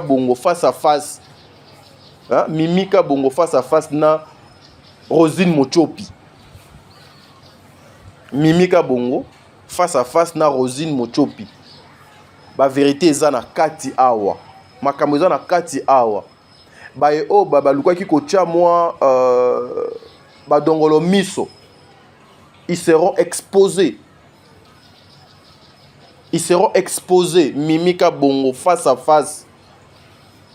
Bongo face à face. Hein? Mimika Bongo face à face na Rosine Mochopi. Mimika Bongo face à face na Rosine Mochopi. Ba vérité eza na kati awa. Makambo eza na kati awa. Ba o ba luka ki kocha moi ba dongolo miso. Ils seront exposés. Ils seront exposés. Mimika Bongo face à face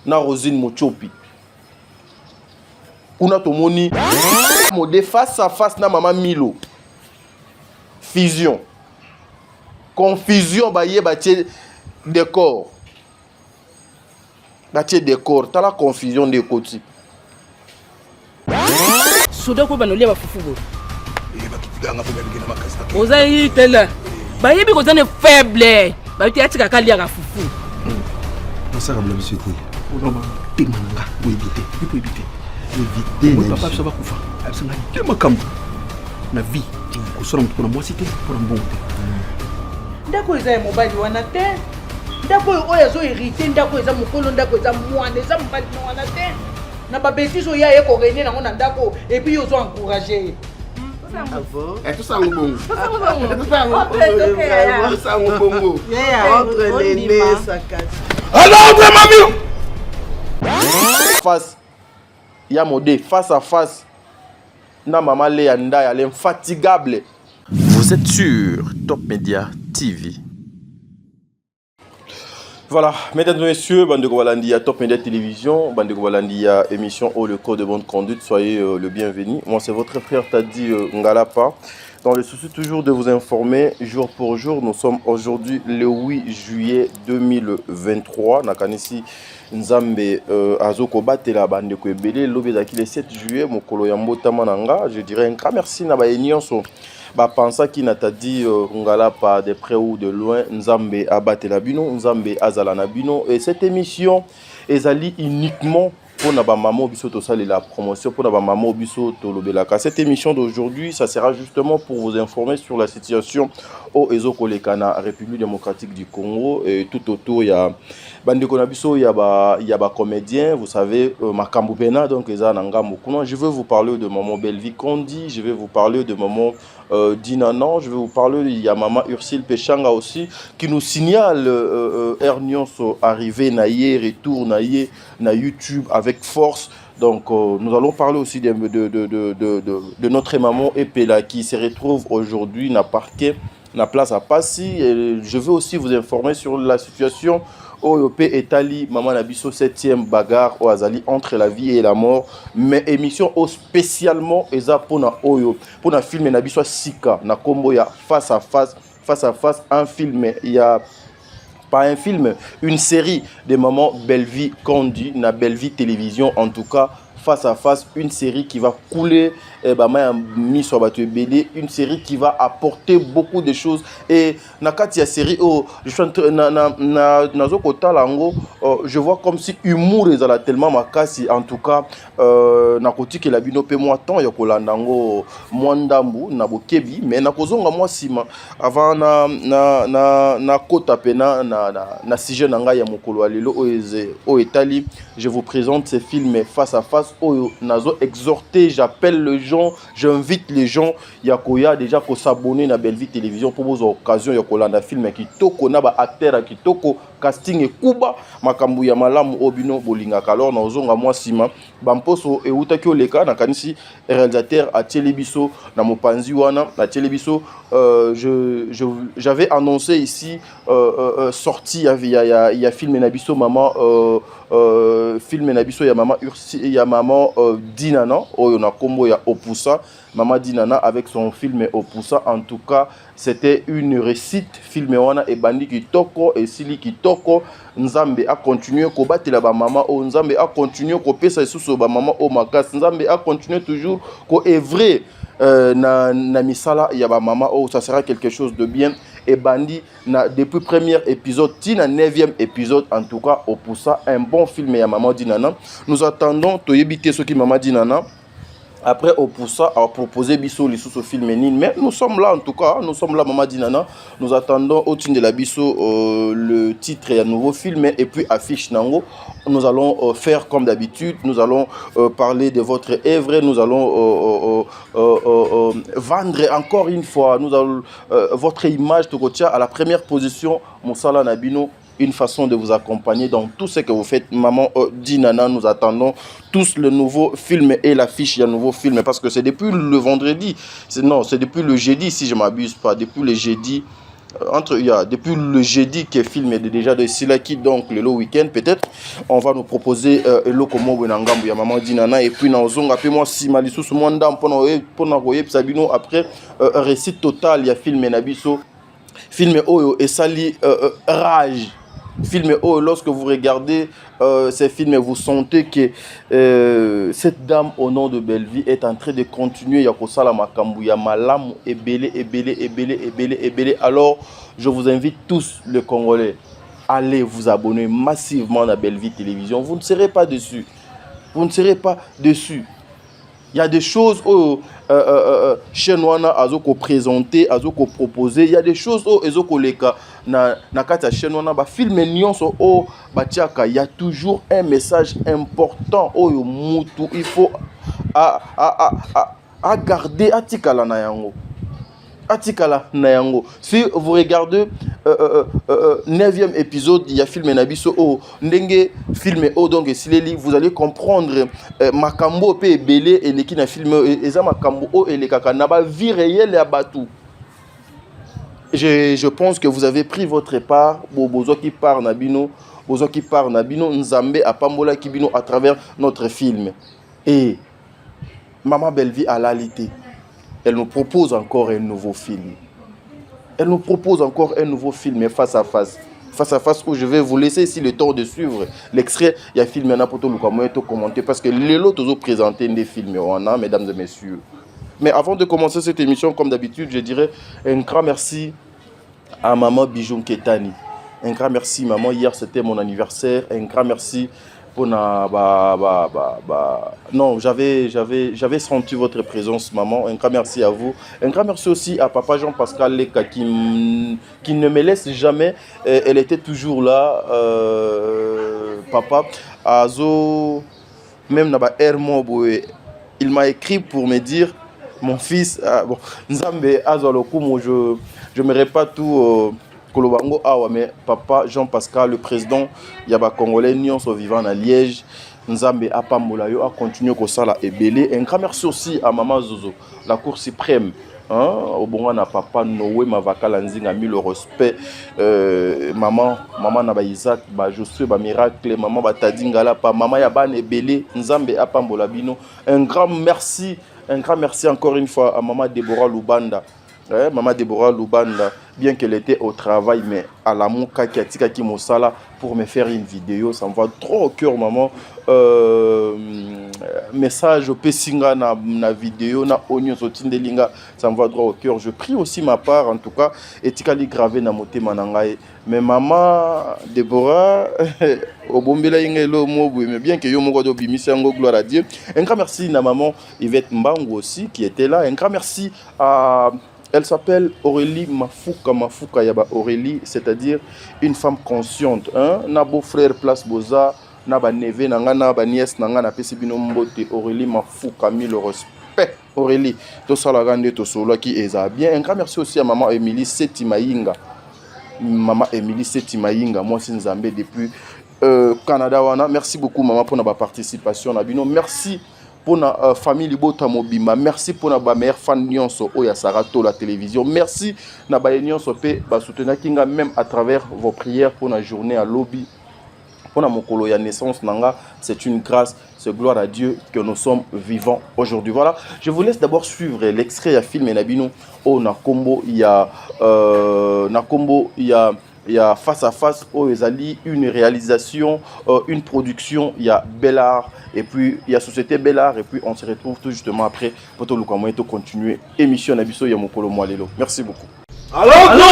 na Rosine Mochopi. Kuna tomoni modé face à face na Mama Milo. Fusion. Confusion baye batie décor. Batie décor. T'as la confusion des côtés. Souda ko banolia ba fufugo. Oza yitela. Baye bi ko tane faible. Ba ti atika kalia ka fufu. Ça comme la monsieur dit. On va témanga, pour éviter, il faut éviter. Éviter. Papa ça va kufa. Ça m'a tellement comme na vie. Ko sora mtu na mwasi te pour un bon te. Ndako eza mobile wana te. Ndako oyo zo hérité ndako eza mokolo ndako eza mwana eza mobile wana te. Na ba bêtise oyo ya ko gagner na ngona ndako et puis yo zo encourager. Et tout ça au bongo. Tout ça au bongo. Entre les nez ça casse. Alors mamie. Face ya modé face à face na Mama Léa Ndaya l'infatigable. Vous êtes sur Top Media TV. Voilà, mesdames et messieurs, Bandeko Walandi à Top Media Télévision, Bandeko Walandi à émission Oh le code de bonne conduite, soyez le bienvenu. Moi c'est votre frère Tadi Ngalapa. Dans le souci toujours de vous informer jour pour jour, nous sommes aujourd'hui le 8 juillet 2023. Nakanisi Nzambe Azoko Batela Bandeko Ebele, l'obédaki le 7 juillet, Mokolo Yambota Mananga. Je dirais un grand merci na bayenionso. Pensa qui n'a pas dit Ngalapa de près ou de loin, Nzambe Abatela Bino, Nzambe Azalana Bino. Et cette émission est allée uniquement pour na maman biso to sali la promotion pour na maman biso to lobelaka. Cette émission d'aujourd'hui, ça sera justement pour vous informer sur la situation au Ezokolekana, République démocratique du Congo, et tout autour il y a bandeko na biso, il y a ba comédien, vous savez Makambu Pena, donc eza nanga mokuna. Je veux vous parler de maman Belvi Kondi, je vais vous parler de maman Dinanan, je vais vous parler, il y a maman Ursule Pechanga aussi qui nous signale Ernionso arrivé naïe, retour naïe na YouTube avec force. Donc nous allons parler aussi de notre maman Epela qui se retrouve aujourd'hui na parquet, na place à Passy. Et je veux aussi vous informer sur la situation OEP Etali, Maman Nabiso 7e bagarre au Azali entre la vie et la mort. Mais émission spécialement Eza pour na Oyo, pour na film Nabiso Sika, na combo ya face à face, un film, il y a pas un film, une série de Maman Belvi Kondi, na Belvi Télévision en tout cas. Face à face, une série qui va couler, une série qui va apporter beaucoup de choses. Et nakati ya série je vois comme si humour est tellement makasi. En tout cas, nakoti que la bino pe moi temps yokolandango mwandambu na bokebi, mais nakozonga moi sima avant na kota pena na sujet nanga ya mokolo alelo o etali. Je vous présente ces films face à face. Oh, nazo exhorté, j'appelle les gens, j'invite les gens yakoya déjà ko s'abonner na Belvi Télévision pour vos occasions yakolanda film qui toko na ba acteur qui toko casting et kuba makambu ya malamu obino bolinga alors nazonga moi sima bamposo e utaki oleka na kanisi réalisateur a Télébiso na mopanzi wana na Télébiso. J'avais annoncé ici sortie il y a film nabiso maman film nabiso ya maman Ursi ya maman Dinana oyo na kombo ya Opusa maman Dinana avec son film Opusa. En tout cas c'était une réussite film wana e bandi kitoko et sili kitoko. Nzambe a continué ko batela ba maman o Nzambe a continué ko pesa suso ba maman o makas Nzambe a continué toujours ko œuvrer na misala ya ba maman o ça sera quelque chose de bien. Et bandi depuis premier épisode tina 9e épisode en tout cas Opusa un bon film ya maman Dinana. Nous attendons to yebite soki maman Dinana Après, au pour ça, à proposer Bisso les sous film Nil. Mais nous sommes là en tout cas, nous sommes là, Maman Dinana. Nous attendons au titre de la Bisso le titre et un nouveau film et puis affiche Nango. Nous allons faire comme d'habitude, nous allons parler de votre œuvre, nous allons vendre encore une fois nous allons, votre image de à la première position, Moussala Nabino. Une façon de vous accompagner dans tout ce que vous faites. Maman Dinana, nous attendons tous le nouveau film et l'affiche d'un nouveau film parce que c'est depuis le vendredi, c'est depuis le jeudi si je ne m'abuse pas, depuis le jeudi, depuis le jeudi que le film est déjà de Silaki, donc le week-end peut-être, on va nous proposer le comment Wenangambu ya Maman Dinana et puis nous avons appelé moi si Malisou ce monde pour après récit total il y a film Nabiso film Oyo et Sali Rage. Film lorsque vous regardez ces films, vous sentez que cette dame au nom de Belleville est en train de continuer Yakosala Makambu, ya Malam, Ebele. Alors, je vous invite tous les Congolais, allez vous abonner massivement à Belleville Télévision. Vous ne serez pas déçus. Vous ne serez pas déçus. Il y a des choses chez nous azoko présenter, azoko proposer. Il y a des choses ezoko leka na kata chez nous ba film nyonso batiaka. Il y a toujours un message important mutu il faut à garder atikala na yango. Atikala Nayango. Si vous regardez 9e épisode, il y a film Nabiso Ndenge film donc Sileli, vous allez comprendre Makambo pe belé et les qui na film eza Makambo et les kakanaba vie réelle à Batou. Je pense que vous avez pris votre part bozo qui part Nabino, bozo qui part Nabino Nzambe à Pambola Kibino à travers notre film. Et Maman Belleville à l'alité. Elle nous propose encore un nouveau film. Elle nous propose encore un nouveau film face à face. Face à face où je vais vous laisser ici le temps de suivre l'extrait. Il y a un film maintenant pour tout le monde commenter parce que les autres ont présenté des films. Mesdames et messieurs. Mais avant de commencer cette émission, comme d'habitude, je dirais un grand merci à Maman Bijou Ketani. Un grand merci, maman. Hier, c'était mon anniversaire. Un grand merci. Non, j'avais senti votre présence, maman. Un grand merci à vous. Un grand merci aussi à papa Jean-Pascal Leka qui ne me laisse jamais. Elle était toujours là. Papa, Azo, même Naba Hermoboé, il m'a écrit pour me dire, mon fils, Nzambe Azo Lokumo, je n'aimerais pas tout. Kolobango awa mais papa Jean-Pascal le président yaba congolais nyonso vivant à Liège Nzambe apambola yo a continuer ko sala ebele. Un grand merci aussi à maman Zozo la cour suprême au bonga na papa Noé Mavakala Nzinga mis le respect maman na ba Isaac ba Josué ba miracle maman ba Tadingala pa maman ya ban ebele Nzambe apambola bino. Un grand merci encore une fois à maman Déborah Lubanda. Maman Déborah Lubanda, bien qu'elle était au travail, mais à la mouka qui a tika ki mosala pour me faire une vidéo, ça me va trop au cœur, maman. Message au Pessinga na vidéo, na Onyo Sotin de Linga, ça me va droit au cœur. Je prie aussi ma part, en tout cas, et tika li gravé na moté manangaye. Mais maman Déborah, au bombela ingelo mobu, mais bien que yo moko do bimisango gloire à Dieu. Un grand merci na maman Yvette Mbango aussi qui était là. Un grand merci à elle s'appelle Aurélie Mafuka Yaba Aurélie, c'est-à-dire une femme consciente. Na beau frère place Boza, na ba neve nanga na ba nièce nanga na pesi bino mbote Aurélie Mafuka mis le respect. Aurélie, to sala gande to solo qui est bien. Un grand merci aussi à maman Émilie Setimaïnga. Maman Émilie Setimaïnga, moi c'est Nzambe depuis Canada wana. Merci beaucoup maman pour notre participation na bino. Merci pour la famille Libota Mobima, merci pour la meilleure fan nyonso Oya Sarato la télévision, merci na ba nyonso pe ba soutenir kinga même à travers vos prières pour la journée à lobby pour la mokolo ya naissance nanga, c'est une grâce, c'est gloire à Dieu que nous sommes vivants aujourd'hui. Voilà, je vous laisse d'abord suivre l'extrait ya film Nabino au Nakombo, il y a il y a face à face au Ezali, une réalisation, une production, il y a Bellard et puis il y a Société Bellard et puis on se retrouve tout justement après pour tout le monde continuer émission Nabiso Yamokolo Moalelo. Merci beaucoup. Alors non.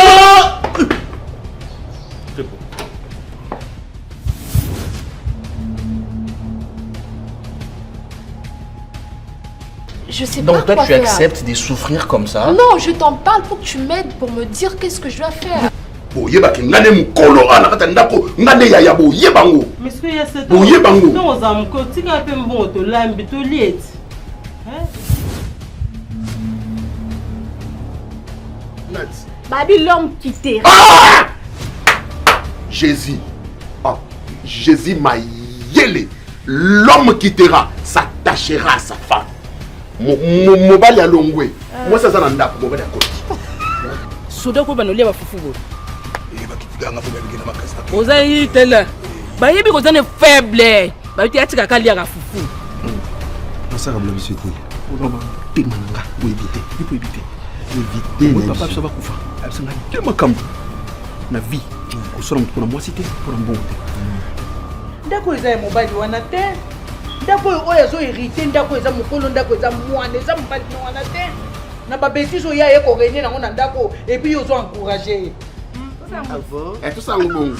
Je sais pas Donc toi, quoi tu faire. acceptes de souffrir comme ça? Non, je t'en parle pour que tu m'aides, pour me dire qu'est-ce que je dois faire. boyebaki ngane mokolo ana kata ndako ngane yaya boyebango monsieur ya c'est boyebango non ozam ko tika pe mbongo to lambi to lieti Babi, l'homme qui t'est. Ah! Jésus. Ah, Jésus m'a yélé. L'homme qui t'ira s'attachera à sa femme. Mobali à Longwe. Moi, ça, ça n'a pas de côté. Souda ko banolia ba fufu bo. Ozayi tela. Ba yebi ko zane faible. Ba ti atika kalia ka fufu. Ça comme la monsieur était. On va témananga, vous éviter, il faut éviter. Éviter. Mon papa ça va kufa. Ça n'a tellement comme na vie. Ko sora mtu na mwasite pour un bon. ndako eza ya mobali wana te ndako oyo azohérite ndako eza mokolo ndako eza mwana eza mobali na wana te na babétise oyo aye korenie nango na ndako epuis yo ozoencourage Tout ça en bon.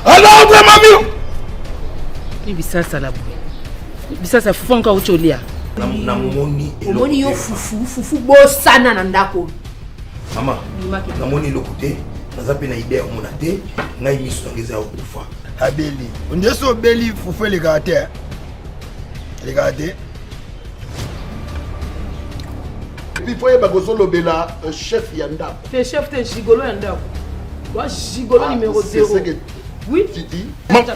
Alors, mamie! Bisasa la boue. Bisasa fufu nka ucholia. Na moni. Omoni yo fufu bosana na ndako. Mama, na moni lokote, naza pe na idée omona te, ngai miso ngeza okufa. Abeli. Ondeso beli fufu les gâtés. Les gâtés. Puis faut yeba gozolo bela chef yanda. te chef te gigolo ya ndako wa gigolo numéro 0 oui Titi.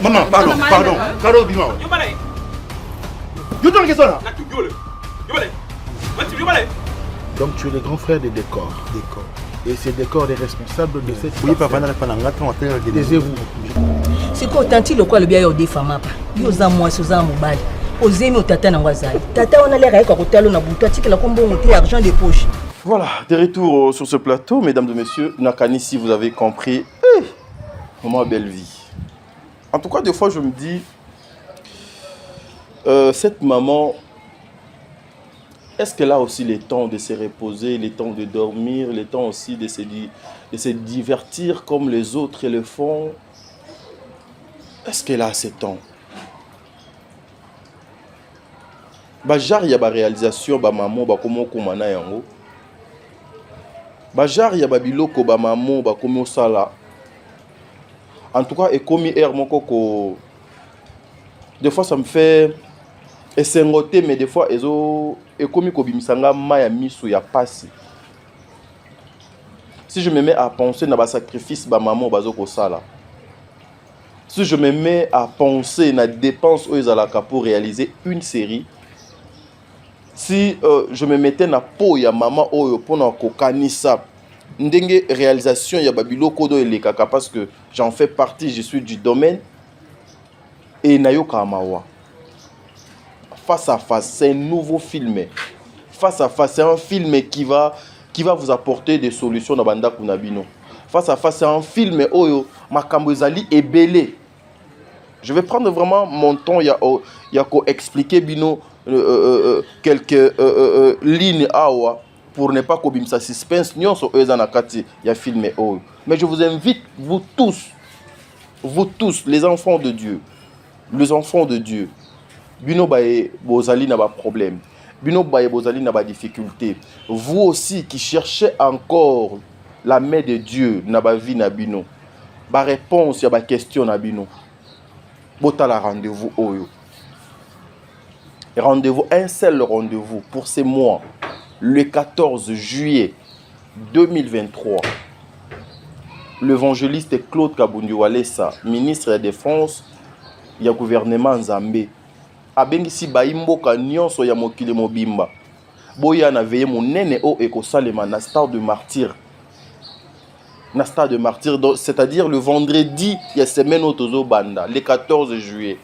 Maman, pardon. Caro, dis-moi. Donc tu es le grand frère des décors. Et ces décors les responsables de cette. Oui, papa n'a pas d'engagement. Taisez-vous. C'est quoi tant il quoi le bien yo des femmes pas. Yo za moi so za mobali. Ozemi otata na ngwazali. Tata on a l'air avec kotalo na buto tika la kombo monter argent de poche. Voilà, de retour sur ce plateau, mesdames et messieurs. Nakani, si vous avez compris, comment belle vie. En tout cas, des fois, je me dis, cette maman, est-ce qu'elle a aussi le temps de se reposer, le temps de dormir, le temps aussi de se divertir comme les autres le font? Est-ce qu'elle a ce temps? Bajar, il y a une réalisation, maman, comment on a yango. Bajar, il y a biloko, maman, comment ça là. En tout cas, et comme hier, mon coco, des fois ça me fait essengoter, mais des fois, et comme kobimisanga maya misu ya passe. Si je me mets à penser na ba sacrifice ba maman bazoko sala. Si je me mets à penser na dépense aux alaka pour réaliser une série. Si je me mettais na peau ya maman oyo pour na kokanisa ndenge réalisation ya babiloko do elekaka parce que j'en fais partie, je suis du domaine et nayoka mawa. Face à face, c'est un nouveau film. Face à face, c'est un film qui va vous apporter des solutions na banda kunabino. Face à face, c'est un film oyo makambo ezali ebele. Je vais prendre vraiment mon temps ya ko expliquer bino quelques lignes awa pour ne pas kobim sa suspense nyonso eza na kati ya filmé oyo. Mais je vous invite vous tous les enfants de Dieu, bino baye bozali na ba problème, bino baye bozali na ba difficulté, vous aussi qui cherchez encore la main de Dieu na ba vie na bino, ba réponse ya ba question na bino, botala rendez-vous oyo. Rendez-vous, un seul rendez-vous pour ces mois, le 14 juillet 2023. L'évangéliste Claude Kabundi Walesa, ministre de la Défense, il y a gouvernement Nzambe. Abengisi baimboka nyonso ya mokili mobimba. Boya na veye monene o ekosalema na stade de martyr. Na stade de martyr, c'est-à-dire le vendredi, il y a semaine au Tozo Banda, le 14 juillet.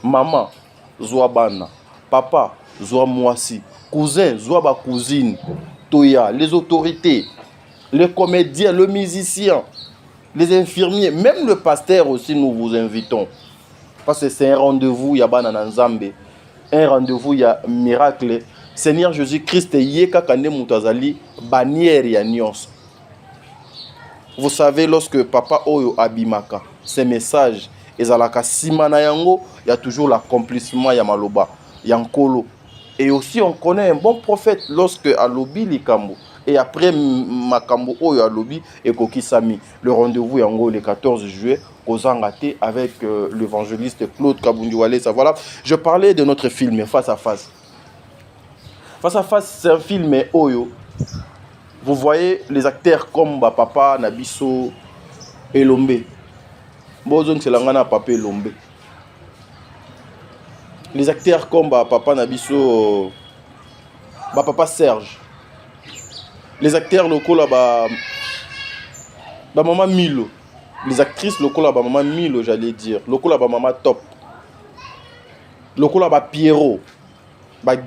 Maman, Zoa bana, papa, Zoa mwasi, cousin, Zoa ba cousine, Toya, les autorités, les comédiens, le musicien, les infirmiers, même le pasteur aussi, nous vous invitons. Parce que c'est un rendez-vous, il y a Banana Nzambe, un rendez-vous, il y a miracle. Seigneur Jésus-Christ, Yeka Kane Moutazali, bannière ya nyons. Vous savez, lorsque Papa Oyo Abimaka, ces messages, ezalaka sima na yango il y a toujours l'accomplissement ya maloba ya nkolo. Et aussi on connaît un bon prophète lorsque alobi likambo et après makambo oyo alobi et kokisami. Le rendez-vous yango le 14 juillet Kozangate avec l'évangéliste Claude Kabundiwale. Ça voilà, je parlais de notre film Face à face. Face à face, c'est un film oyo. Vous voyez les acteurs comme Papa Nabiso Elombe. Bozon c'est l'angana Papa Elombe. Les acteurs comme Papa Nabiso Papa Serge. Les acteurs locaux là Maman Milo. Les actrices locaux là Maman Milo, j'allais dire. Locaux là Maman Top. Locaux là Pierrot.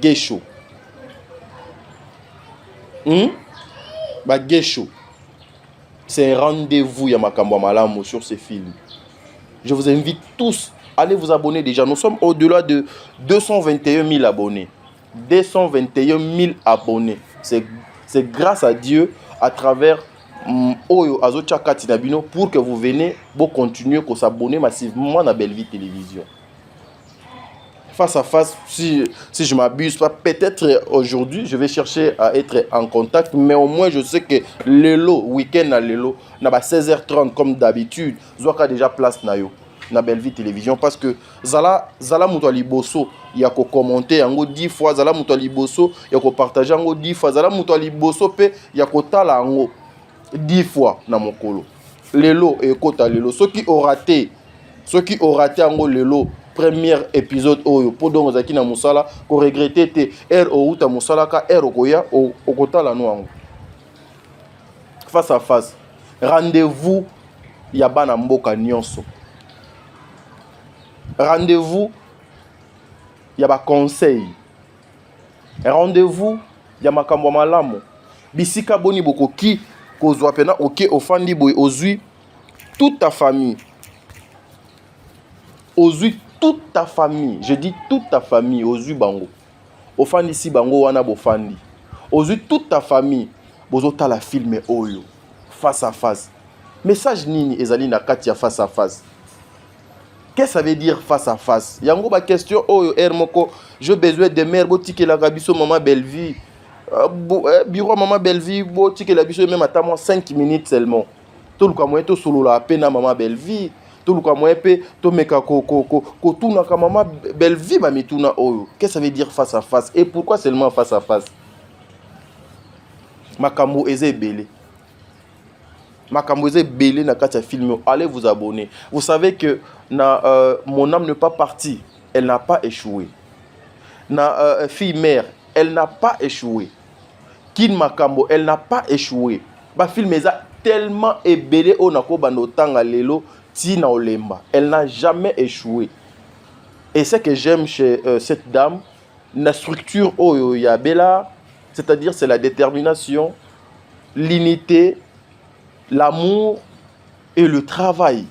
Gesho. Gesho. C'est un rendez-vous Yamakambo Malamo sur ces films. Je vous invite tous, allez vous abonner déjà. Nous sommes au-delà de 221 000 abonnés. 221 000 abonnés. C'est grâce à Dieu, à travers Oyo Azochaka Tinabino, pour que vous venez, vous continuez à s'abonner massivement à Belleville Télévision. Face à face, si je ne m'abuse pas, peut-être aujourd'hui, je vais chercher à être en contact, mais au moins je sais que Lelo, week-end à Lelo, n'a pas 16h30 comme d'habitude, Zoaka déjà place Nayo, na Belleville Télévision, parce que Zala Moutouali Bosso, il y a qu'à commenter en 10 fois, Zala Moutouali Bosso, il y a qu'à partager en 10 fois, Zala Moutouali Bosso, il y a qu'à tala en 10 fois na mokolo. Lelo et Kota Lelo, ceux qui ont raté en Lelo, premier épisode oyo podongo zaki na musala ko regretter te outa musala ka okoya okota la noango face à face. Rendez-vous ya bana mboka nyonso. Rendez-vous ya ba conseil. Rendez-vous ya makambo malamu. Bisika boni bokoki kozwa pena oké ofandi boy ozui toute ta famille. Ozui toute ta famille, je dis toute ta famille, Ozu Bango. Ofandi si Bango wana bofandi. Ozu toute ta famille, bozota la film oyo, face à face. Message nini ezali na katia face à face. Qu'est-ce que ça veut dire face à face? Yango ba question oyo Hermoko, j'ai besoin de mère botike la gabiso maman Belleville. Bureau maman Belleville botike la biso même à moi 5 minutes seulement. Tout le moyen to solo la peine maman Belleville. Tout le moyen pe to meka ko tuna ka maman Belleville ba mituna oyo. Qu'est-ce que ça veut dire face à face? Et pourquoi seulement face à face? Makambo eze belé. Makambo eze belé na katia film. Allez vous abonner. Vous savez que mon âme n'est pas partie, elle n'a pas échoué. Na fille mère, elle n'a pas échoué. Kin Makambo, elle n'a pas échoué. Ba film eza tellement ebelé onako banotanga lelo tina olemba. Elle n'a jamais échoué. Et ce que j'aime chez cette dame, la structure oyo ya bela, c'est-à-dire c'est la détermination, l'unité, l'amour et le travail.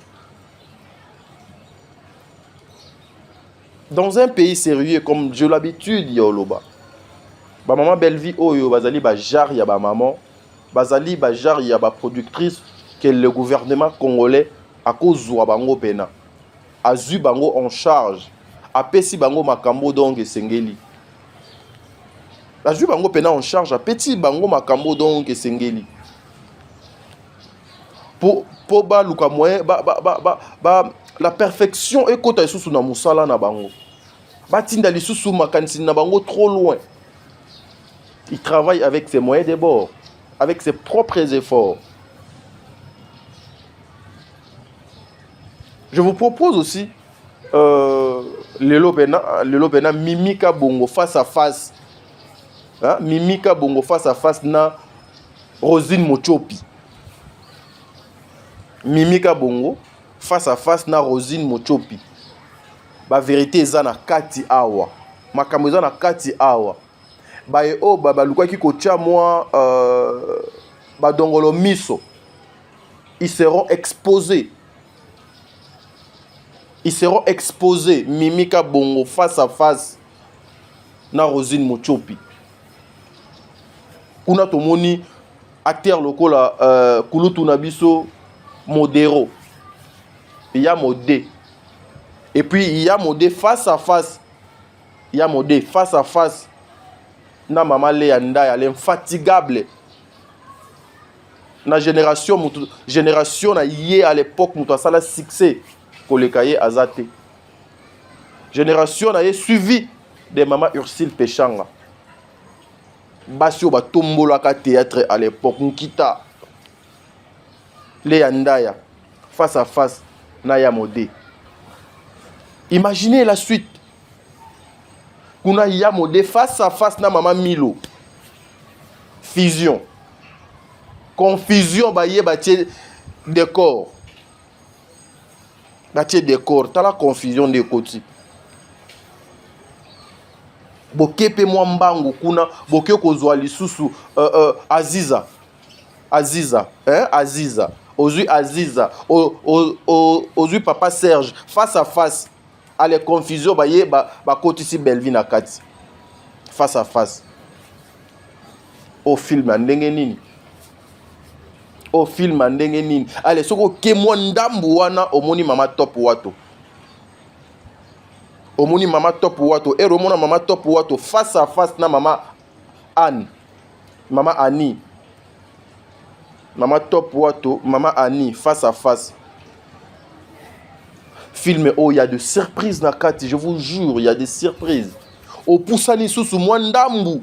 Dans un pays sérieux comme j'ai l'habitude yoloba, ba maman Belleville oyo bazali ba jar ya ba maman, bazali ba jar ya ba productrice que le gouvernement congolais a kozwa bango pena, azu bango en charge, apesi bango makambo donc esengeli. Azu bango pena en charge, apesi bango makambo donc esengeli. Po ba luka moyen ba la perfection et kota isusu na musala na bango. Ba tinda lisusu makanisi na bango trop loin. Il travaille avec ses moyens de bord, avec ses propres efforts. Je vous propose aussi Lelo Bena Mimika Bongo face à face. Hein? Mimika Bongo face à face na Rosine Mochopi. Mimika Bongo face à face na Rosine Mochopi. Ba vérité eza na kati awa. Makambo eza na kati awa. Ba o ba lukwa ki kotia moi ba dongolo miso. Ils seront exposés. Ils seront exposés. Mimika Bongo face à face na Rosine Mochopi. Kuna tomoni acteur lokola Kulutu Nabiso Modero. Il y a Modé. Et puis il y a modé face à face. Il y a modé face à face. Na maman Léa Ndaya, elle est infatigable. Na génération na yé à l'époque muto asala succès kolekaye azate. Génération na yé suivi de maman Ursule Pechanga. Basio ba tombolaka théâtre à l'époque Nkita. Léa Ndaya face à face na ya modé. Imaginez la suite. Kuna ya modé face à face na maman Milo. Fusion. Confusion ba ye batie décor. Batie décor. T'as la confusion des côtés. Bokepe mwambangu kuna boke kozwa lisusu Aziza. Aziza, hein? Aziza. Ozui Aziza, ozui papa Serge face à face. À les confusions ba ye ba kotisi Belvin akati. Face à face. Au film ndenge nini. Au film ndenge nini. Allez soko ke mwandambu wana omoni mama top wato. Omoni mama top wato et romona mama top wato face à face na mama Anne. Mama Annie. Mama top wato, mama Annie face à face. Film oh, il y a des surprises na kati, je vous jure, il y a des surprises. Au poussani sous mwandambu.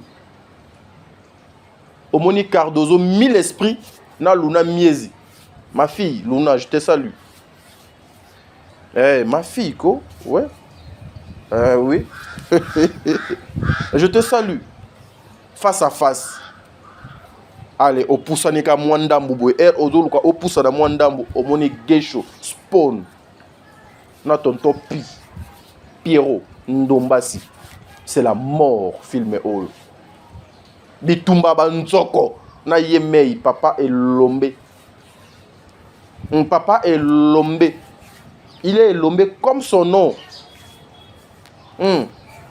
Au Moni Cardozo, 1000 esprits na Luna Miezi. Ma fille, Luna, je te salue. Eh, ma fille, quoi? Ouais. Oui. Je te salue. Face à face. Allez, au Poussanika Mwandambu, Ozoluka, au Poussana Mwandambu, au Moni Geisho, Spawn. Na tonton Pi, Pierrot, Ndombasi. C'est la mort, film Olo. Bitumba Banzoko, na Yemei, papa est Lombe. Papa est Lombe. Il est Lombe comme son nom.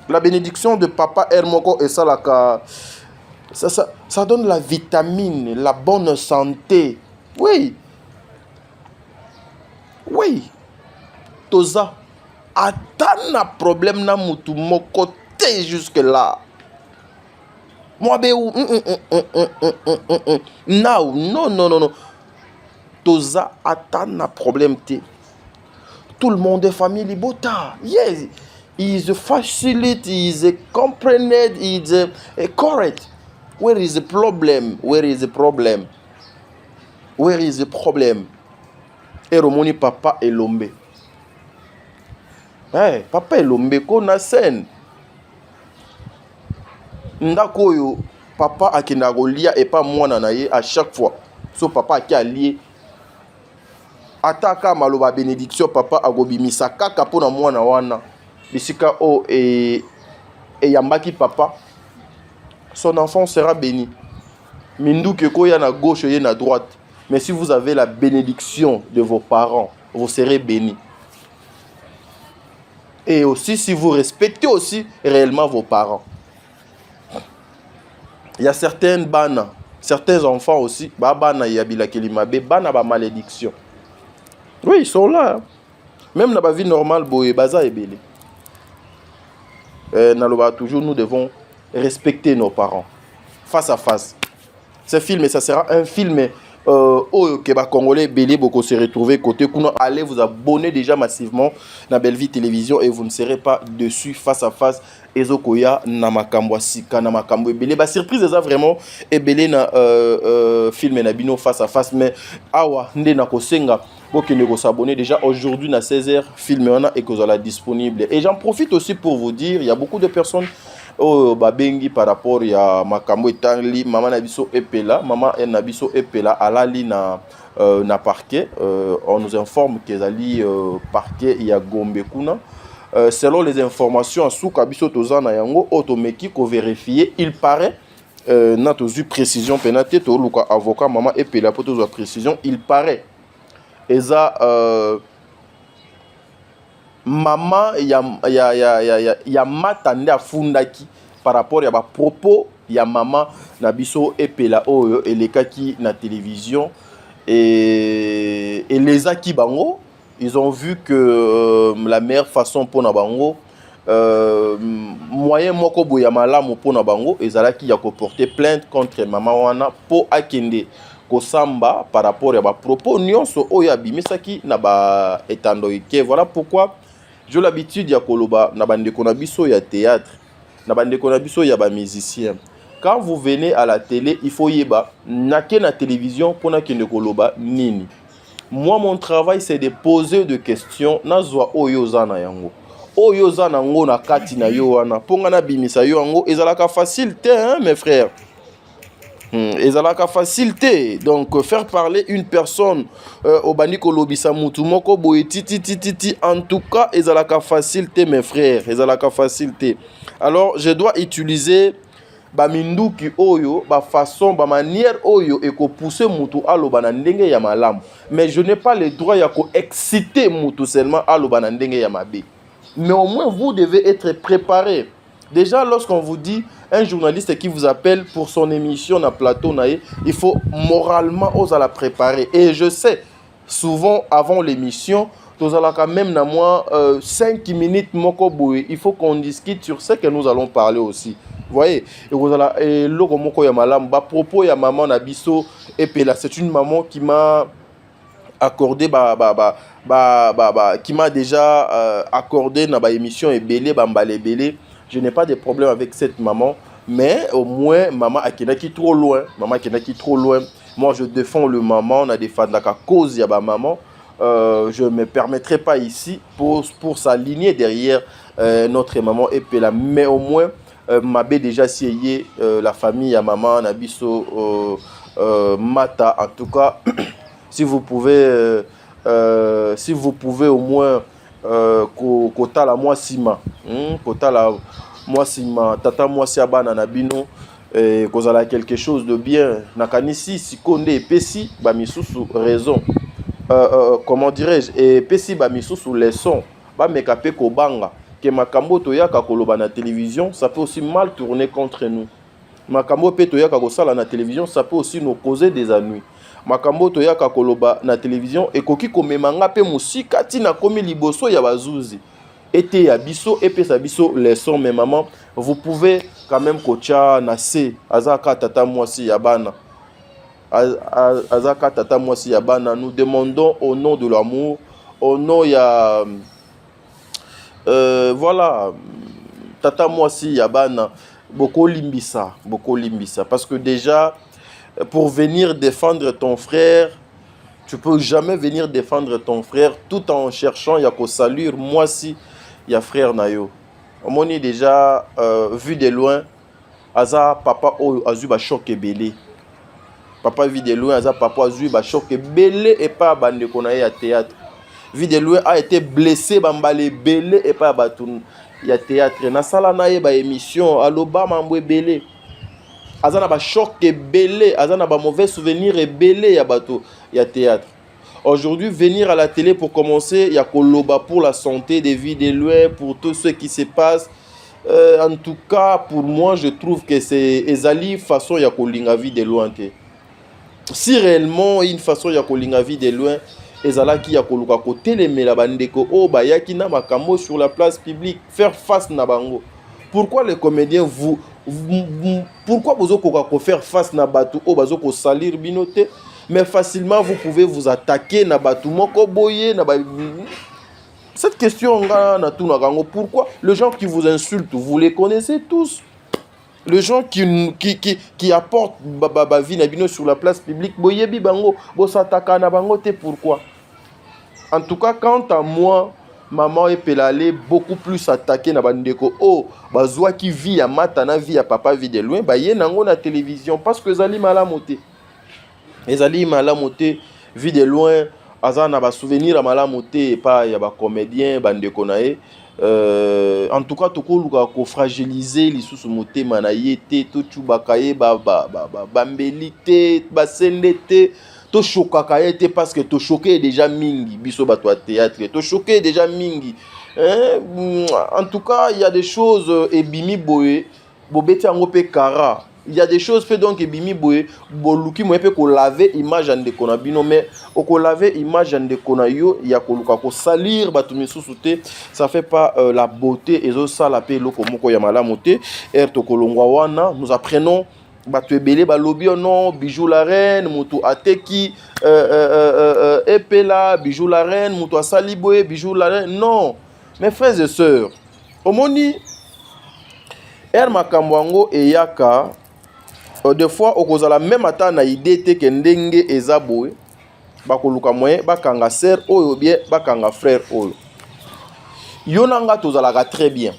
La bénédiction de papa Hermoko et Salaka. Ça donne la vitamine, la bonne santé. Oui. Oui. Toza. Attends un problème na mutu mon côté jusque là. Moi be now non. Toza attends un problème te. Tout le monde est famille libota. Yes. Is facility, is comprehended, is correct. Where is the problem? Where is the problem? Where is the problem? Et Romoni papa est Lombe. Hey, papa est Lombe, qu'on a scène. Ndako yo, papa a kenagolia et pas moi nanaye à chaque fois. So papa qui a lié. Ataka maloba bénédiction papa a gobimisa kaka pona moi na wana. Bisika o et yambaki papa. Son enfant sera béni. Mindou keko ya na gauche et na droite. Mais si vous avez la bénédiction de vos parents, vous serez bénis. Et aussi si vous respectez aussi réellement vos parents. Il y a certaines banas, certains enfants aussi, bana yabila kelimabe, bana ba malédiction. Oui, ils sont là. Même dans la vie normale, boye baza ebele. Toujours nous devons respecter nos parents face à face. Ce film, ça sera un film au Québec congolais belé beaucoup se retrouver côté Kuno. Allez vous abonner déjà massivement na Belle-Vie Télévision et vous ne serez pas dessus face à face. Ezokoya na makambo sika na makambo belé ba surprise ça vraiment et belé na film na bino face à face mais awa ndé na kosenga bokende ko s'abonner déjà aujourd'hui na 16h film wana et que vous allez disponible. Et j'en profite aussi pour vous dire il y a beaucoup de personnes au babengi par rapport ya makambo etangli mama na biso epela mama na biso epela alali na parquet on nous informe qu'ils ali parquet ya Gombe kuna selon les informations asuka biso tozana yango automeki ko vérifier il paraît na tozu précision penate to luka avocat mama epela pour tozu précision il paraît eza maman ya matande afundaki par rapport ya ba propos ya maman na biso epela oyo elekaki na télévision et les aki bango ils ont vu que la meilleure façon pour Nabango, moyen moko boya malamu pour Nabango, ezalaki ya ko porter plainte contre maman wana pour akende kosamba par rapport à ba propos nyonso oyo abimisaki na ba etandoike. Voilà pourquoi j'ai l'habitude ya koloba na bandeko na biso ya théâtre, na bandeko na biso ya ba musicien. Quand vous venez à la télé, il faut yeba nake na télévision pour na kende koloba nini. Moi, mon travail, c'est de poser des questions. Nazwa oyo zana yango. Oyo zana yango na kati na yo wana. Ponga na bimisa yo yango. Ezalaka facilité, hein, mes frères. Ezalaka facilité. Donc, faire parler une personne au bandiko lobisa mutu moko boye titi. En tout cas, ezalaka facilité, mes frères. Ezalaka facilité. Alors, je dois utiliser ba minduki oyo, ba façon, ba manière oyo et ko pousser mutu aloba na ndenge ya malamu. Mais je n'ai pas le droit ya ko exciter mutu seulement aloba na ndenge ya mabe. Mais au moins vous devez être préparé. Déjà lorsqu'on vous dit un journaliste qui vous appelle pour son émission na plateau nae, il faut moralement oser la préparer. Et je sais souvent avant l'émission, nous allons quand même na moi 5 minutes moko boye, il faut qu'on discute sur ce que nous allons parler aussi. Vous voyez, et vous allez logo moko ya malam ba propos ya maman na biso et puis là c'est une maman qui m'a accordé qui m'a déjà accordé na ba émission et belé bambale belé. Je n'ai pas de problème avec cette maman, mais au moins maman akinaki trop loin, Moi je défends le maman, on a défendu la cause ya ba maman. Je ne me permettrai pas ici pour s'aligner derrière notre maman et puis là, mais au moins m'avait déjà essayé la famille à maman Nabiso Mata. En tout cas, si vous pouvez au moins kota la moi sima, kota la moi sima, tata moi siabana nabino, kozala quelque chose de bien. Nakanisi sikonde epesi ba misusu raison. Comment dirais-je? Et pesi ba misusu leçon ba mekape ko banga. Que makambo toyaka koloba na télévision, ça peut aussi mal tourner contre nous. Makambo pe toyaka kosala na télévision, ça peut aussi nous causer des ennuis. Makambo toyaka koloba na télévision ekoki komemanga pe musika tina komi liboso ya bazuzi. Ete ya biso epesa biso leçon mais maman, vous pouvez quand même kocha na se azaka tata mwasi ya bana. Azaka tata mwasi ya bana, nous demandons au nom de l'amour, au nom ya voilà, tata mwasi yabana beaucoup limbisa parce que déjà pour venir défendre ton frère, tu peux jamais venir défendre ton frère tout en cherchant yako saluer mwasi ya frère nayo. On est déjà vu de loin aza papa o azuba choc belé. Papa vu de loin aza papa azuba choc belé et pas bande konaye à théâtre. Vu de loin a été blessé bambale belé et pas batoun ya théâtre na sala na ye ba émission aloba mambwe belé azana ba choc belé azana ba mauvais souvenir et belé ya bato ya théâtre. Aujourd'hui venir à la télé pour commencer ya koloba pour la santé des vies de loin, pour tout ce qui se passe, en tout cas pour moi je trouve que c'est ezali façon ya kolinga vie de loin te. Si réellement une façon ya kolinga vie de loin ezalaki ya koluka kotelemela bandeko o bayaki na makambo sur la place publique, faire face na bango. Pourquoi les comédiens pourquoi vous ko faire face na batu o bazo ko salir binote, mais facilement vous pouvez vous attaquer na batu moko boye na ba... Cette question na tout na gango, pourquoi les gens qui vous insultent, vous les connaissez tous. Les gens qui apportent ba vie na bino sur la place publique, boyebi bango, bo s'attaquer na bango te pourquoi? En tout cas, quant à moi, maman et pelale beaucoup plus attaqué na bandeko oh bazwa qui vit à matana vie à papa vie de loin ba ye nango na télévision parce que zali malamote. Ezali malamote vie de loin azana ba souvenir à malamote pas ya ba comédien bandeko nae. En tout cas tokoluka ko fragiliser lisusu motema na yete to chubakaye bambelite basendete to chokaka yete parce que to choqué déjà mingi biso bato à théâtre to choqué déjà mingi en tout cas il y a des choses ebimi boye bobeti yango pe kara Il y a des choses fait donc ebimi boye boluki mo pe ko laver image ande kona bino mais o ko laver image ande kona yo ya ko luka ko salir batu misusu te ça fait pas la beauté ezo sala pe loko moko ya malamu te to kolongwa wana nous apprenons batu ebele balobi non Bijou la reine mutu ateki epela Bijou la reine mutu asali boye Bijou la reine non mes frères et sœurs omoni makambo yango eyaka des fois okozala même ata na idée te ke ndenge eza boye bakoluka moyen bakanga sœur oyo bien bakanga frère oyo yo nanga tozalaka très bien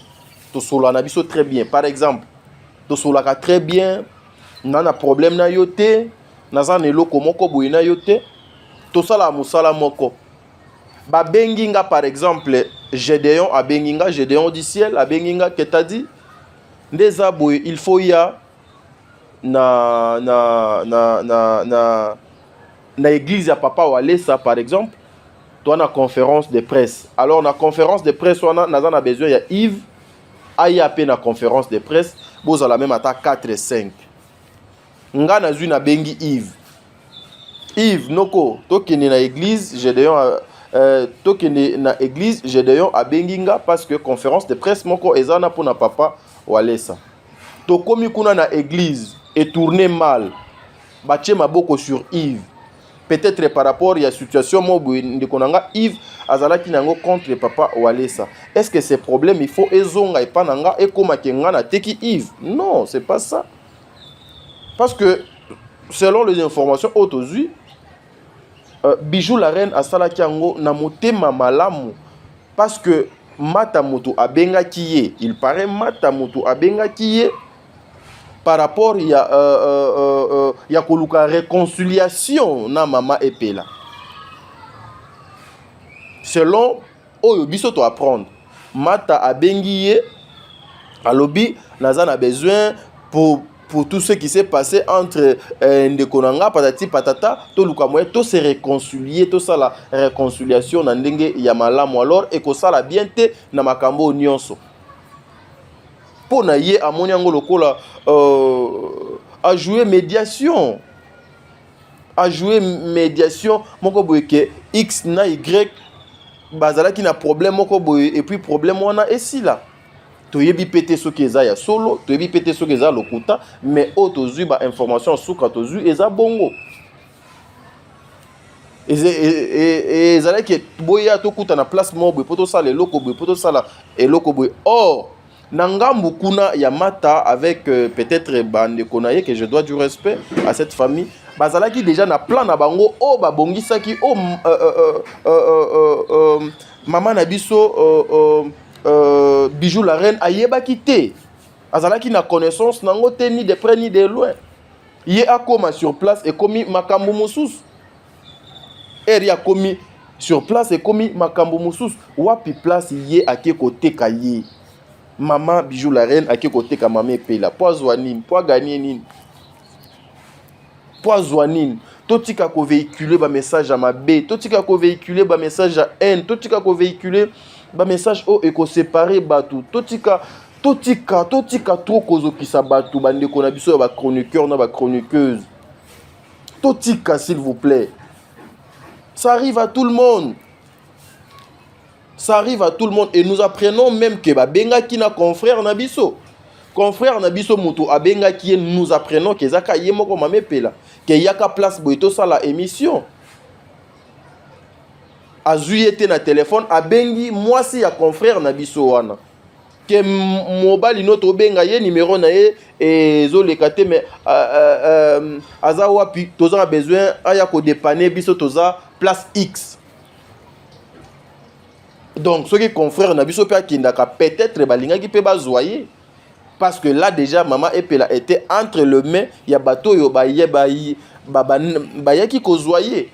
tosola na biso très bien par exemple tosolaka très bien na problème na yo te naza na eloko moko boye na yo te tosala mosala moko babengi nga par exemple Gédéon abengi nga Gédéon du ciel abengi nga ketadi ndeza boye il faut ya na église à papa Walesa par exemple toi na conférence de presse alors na conférence de presse on a besoin ya Yves aya pe na conférence de presse boza la même ata 4 et 5 nga na zui na bengi Yves noko tokene na église Gédéon tokene na église Gédéon abengi nga parce que conférence de presse moko ezana pour na papa Walesa to komi kuna na église et tourner mal batie maboko sur Yves peut-être par rapport à la situation mobu ndikonanga Yves azalaki nango contre papa Walesa est-ce que ces problèmes il faut ezonga epananga ekoma kenga na teki Yves non c'est pas ça parce que selon les informations autozui Bijou la reine asalaki yango na motema malamu parce que mata moto abenga kiye il paraît mata moto abenga kiye par rapport ya koluka réconciliation na mama epela selon oyo biso to apprendre mata abengi ye alobi naza na besoin pour tout ce qui s'est passé entre ndekonanga patati patata to luka moye to se réconcilier to ça la réconciliation na ndenge ya malamu alors et ko ça la bien te na makambo nyonso pour na ye amoni yango lokola a jouer médiation moko boye ke X na Y bazala ki na problème moko boye et puis problème wana esi là toyebi pété soki eza ya solo toyebi pété soki eza lokuta mais autozui ba information suka tozui eza bongo et ezala ki boya tokuta na place mobo poto sala eloko boye poto sala eloko boye or Nangambu kuna Yamata avec peut-être bande konaye que je dois du respect à cette famille. Bazalaki déjà na plan na bango o babongisaki o maman na biso Bijou la reine ayeba quitté. Azalaki na connaissance nango te ni de près ni de loin. Yé a koma sur place et commis makambo musus. Er ya commis sur place et commis makambo musus. Wapi place yé a ke côté kaye. Maman Bijou la reine a ke côté ka maman pela. Poizwa nini, po gagner nini. Poizwa nini. Totika ko véhiculer ba message à ma bé, totika ko véhiculer ba message à haine, totika ko véhiculer ba message o eko séparer batu, totika trop kozo ki sa batu bande ko na biso ba chroniqueur na ba chroniqueuse. Totika s'il vous plaît. Ça arrive à tout le monde. Ça arrive à tout le monde et nous apprenons même que ba benga ki na confrère na biso. Confrère na biso mutu abenga ki nous apprenons que zaka yemo ko mame pela que yaka place boito ça la émission. Azuyete na téléphone abengi moi si ya confrère na biso wana. Que mobile notre benga ye numéro na ye et zo le kate mais aza wapi toza besoin aya ko dépanner biso toza place X. Donc ce qui confrère na biso pe kindaka peut-être balinga ki pe bazoyer parce que là déjà maman epela était entre le mains ya bateau yo ba ki kozoyer.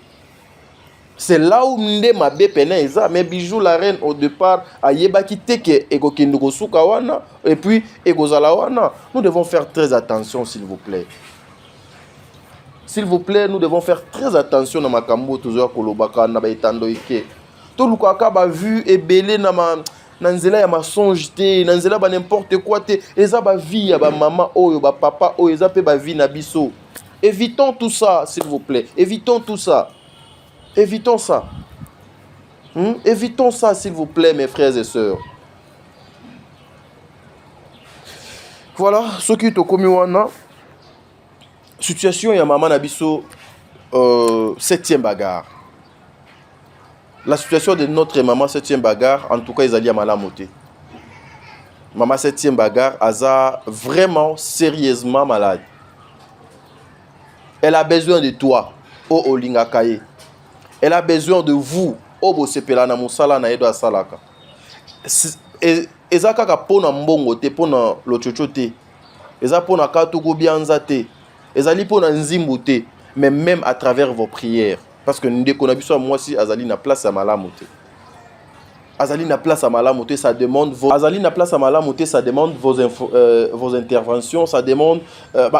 C'est là où nde mabe pena eza mais Bijou la reine au départ ayeba ki teke eko kinduko suka wana et puis ekozala wana. Nous devons faire très attention s'il vous plaît. S'il vous plaît, nous devons faire très attention na makambo tozo kolobaka na ba etando ike. To lukaka ba vu ebele na nanzela ya mensonge te, nanzela ba n'importe quoi te. Eza ba vie ya ba maman oyo ba papa oyo eza pe ba vie na biso. Évitons tout ça, s'il vous plaît. Évitons tout ça. Évitons ça. Évitons ça, s'il vous plaît, mes frères et sœurs. Voilà, ce qui est au Komiwana. Situation ya maman Nabiso, 7e bagarre. La situation de notre maman, 7e bagarre, en tout cas, ils allaient à Malamoté. Maman, 7e bagarre, Aza vraiment sérieusement malade. Elle a besoin de toi, oh Olingakaye. Elle a besoin de vous, oh Bosepela na Moussala na Edo Asalaka. Eza kaka pona mbongo te, pona lochocho te. Eza pona katugo bianza te. Eza li pona nzimbu te. Mais même à travers vos prières. Parce que nous déconnons moi si Azali na place à Malamoté. Azali na place à Malamoté, ça demande vos Azali na place à Malamoté, ça demande vos interventions, ça demande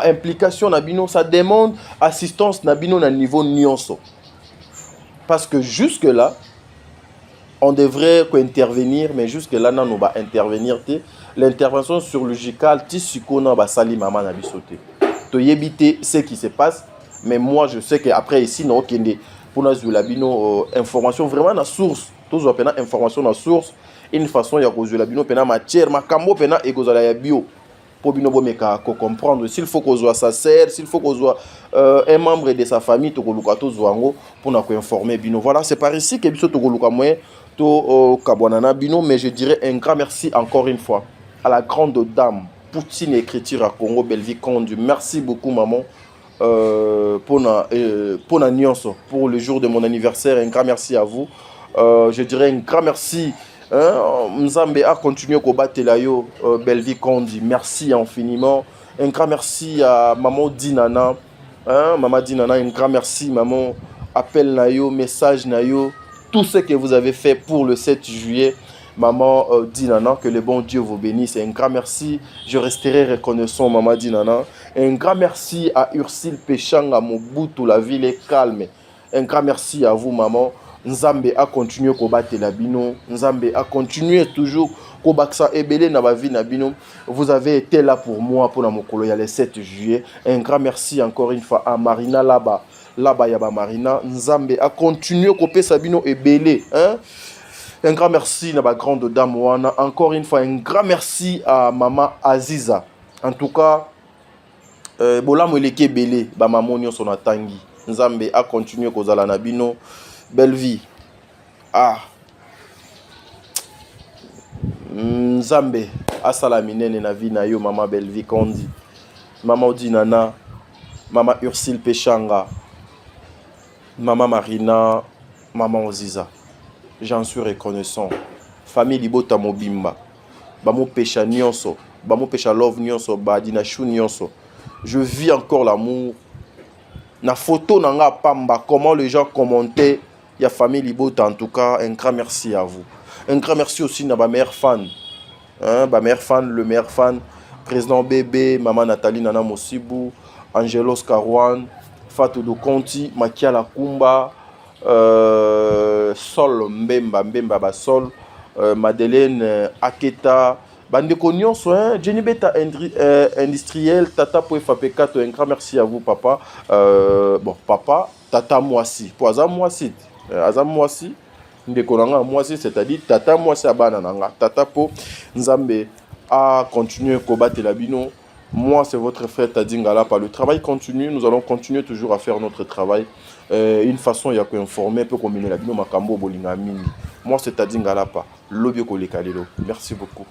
implication nabino, ça demande assistance nabino na niveau nyonso. Parce que jusque là on devrait intervenir, mais jusque là non on va intervenir te l'intervention chirurgicale tisukona ba sali mama na bisoté. To yebite ce qui se passe, mais moi je sais que après ici non kende pour nous labino information vraiment na source. Tous ont pena information dans source, une façon ya cause la bino pena matière makambo pena et cause la ya bio pour bino bo meka ko comprendre s'il faut cause sa sœur, s'il faut cause un membre de sa famille to koluka to zwango pour na ko informer bino. Voilà, c'est par ici que biso to koluka moyen to kabwanana bino, mais je dirais un grand merci encore une fois à la grande dame Poutine écriture à Congo Belvi Condu. Merci beaucoup maman. Pour na nyonso pour le jour de mon anniversaire, un grand merci à vous. Je dirais un grand merci. Nzambe a continué à combattre la yo Belvi Kondi. Merci infiniment. Un grand merci à maman Dinana. Maman Dinana, un grand merci maman. Appel na yo, message na yo, tout ce que vous avez fait pour le 7 juillet. Maman Dinana, que le bon Dieu vous bénisse. Un grand merci. Je resterai reconnaissant, Maman Dinana. Un grand merci à Ursule Péchanga Mobutu, la ville est calme. Un grand merci à vous, maman. Nzambe a continué à combattre la bino. Nzambe a continué toujours à combattre ebele na ba vie na bino. Vous avez été là pour moi pour la mokolo ya le 7 juillet. Un grand merci encore une fois à Marina là-bas. Là-bas yaba Marina. Nzambe a continué à combattre sa bino ebele, hein? Un grand merci à ma grande dame Wana. Encore une fois, un grand merci à maman Aziza. En tout cas, bola moleke belé, ba maman nyo son atangi. Nzambe a continué kozala na bino. Belle vie. Nzambe a salaminene na vie na yo maman belle vie kondi. Maman Dinana, maman Ursule Péchanga, maman Marina, maman Aziza. J'en suis reconnaissant. Famille Libota Mobimba. Bamo Pécha Nyonso. Bamo Pécha Love Nyonso. Badina Chou Nyonso. Je vis encore l'amour. Na photo nanga pamba. Comment les gens commentaient. Il y a famille Libota en tout cas. Un grand merci à vous. Un grand merci aussi à ma mère fan. Ma mère fan, le meilleur fan. Président Bébé, maman Nathalie Nana Mosibou. Angelos Karouane. Fatou Conti. Makia Lakumba. Sol Mbemba Basol, Madeleine Aketa, Bandeko Nyonso, Jenny Beta industriel, Tata Poefapekato, un grand merci à vous papa. Bon papa, Tata Moisi, pour Azam Moisi, Ndekonanga Moisi, c'est-à-dire Tata Moisi Abanananga, Tata Po Nzambe a continué à combattre la bino. Moi, c'est votre frère Tadingala. Le travail continue. Nous allons continuer toujours à faire notre travail. Une façon, il y a qu'à informer, peut combiner la bino makambo bolinga mini. Moi, c'est Tadingala. Merci beaucoup.